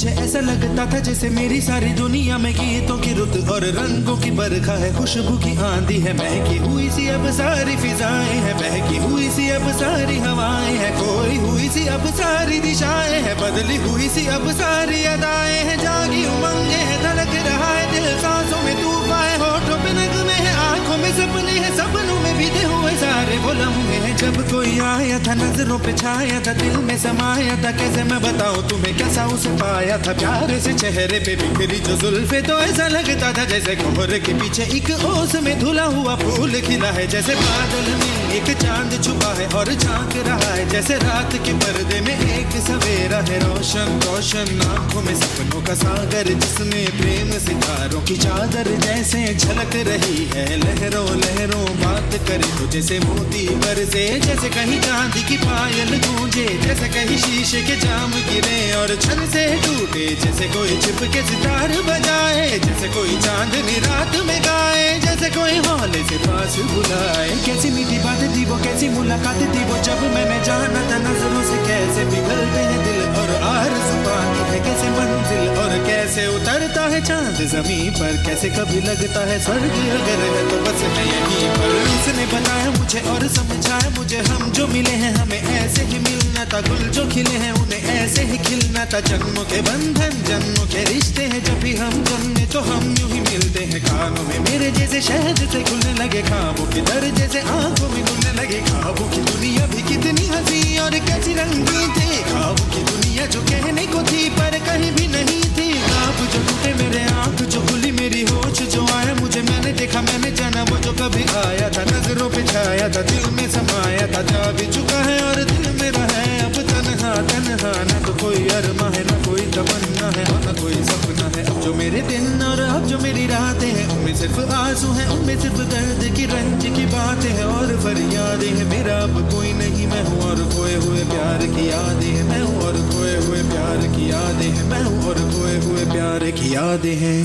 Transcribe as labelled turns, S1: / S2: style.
S1: मुझे ऐसा लगता था जैसे मेरी सारी दुनिया में गीतों की रुत और रंगों की बरखा है, खुशबू की आंधी है, महकी हुई सी अब सारी फिजाएं हैं, महकी हुई सी अब सारी हवाएं हैं, कोई हुई सी अब सारी दिशाएं हैं, बदली हुई सी अब सारी अदाएं हैं, जागी उमंगे हैं, धड़क रहा है दिल, सांसों में तूफान है, होठों पे नगमे है, आंखों में सपने हैं, सपनों में बीते हुए सारे वो लम्हे हैं। जब कोई आया था नजरों पे छाया था, दिल में समाया था, कैसे मैं बताऊं तुम्हें कैसा उसे पाया था, प्यार से चेहरे पे बिखरी जो जुल्फे, तो ऐसा लगता था जैसे कोहरे के पीछे एक ओस में धुला हुआ फूल खिला है, जैसे बादल में एक चांद छुपा है और झांक रहा है, जैसे रात के पर्दे में एक सवेरा है, रोशन रोशन आंखों में सपनों का सागर, जिसमें प्रेम सितारों की चादर जैसे झलक रही है, लहरों लहरों बात करे तो जैसे मोती बरसे, जैसे कहीं चांदी की पायल गूंजे, जैसे कहीं शीशे के जाम गिरे और छन से टूटे, जैसे कोई छिप के सितार बजाए, जैसे कोई चांदनी रात में गाए, जैसे कोई हौले से पास बुलाए। कैसी मीठी बात थी वो, कैसी मुलाकात थी वो, जब मैंने जाना था नजरों से कैसे पिघलते हैं दिल और आरज़ू पाती है कैसे मंजिल, और कैसे उतरता है चांद जमीन पर, कैसे कभी लगता है स्वर्ग अगर है तो बस मैं यहीं पर। उसने बताया मुझे और समझाया मुझे, हम जो मिले हैं हमें ऐसे ही मिलना था, गुल जो खिले हैं उन्हें ऐसे ही खिलना था, जन्मों के बंधन जन्मों के रिश्ते हैं, जब भी हम जन्मे तो हम यूं ही मिलते हैं, कानों में मेरे जैसे शहद से खुलने लगे, ख्वाबों के दर जैसे आंखों में घुलने लगे, ख्वाबों की दुनिया भी कितनी हंसी और कैसी रंगीन थी, ख्वाबों की दुनिया जो कहने को थी पर कहीं भी नहीं थी, ख्वाब जो टूटे मेरे आंख जो खुली मेरी होश जो आया मुझे, मैंने देखा मैंने जाना वो जो कभी आया था, नजरों पे छाया था, दिल में समाया था, जा भी चुका है और दिल में रहा है अब तन्हा तन्हा, न तो कोई अरमा है न कोई तमन्ना है और न कोई सपना है, अब जो मेरे दिन और अब जो मेरी रातें हैं उनमें सिर्फ आंसू हैं, उनमें सिर्फ दर्द की रंज की बातें हैं और फरियादें हैं, मेरा अब कोई नहीं मैं हूँ और खोए हुए प्यार की यादें हैं, मैं हूँ और खोए हुए प्यार की यादें हैं, मैं हूँ और खोए हुए प्यार की यादें हैं।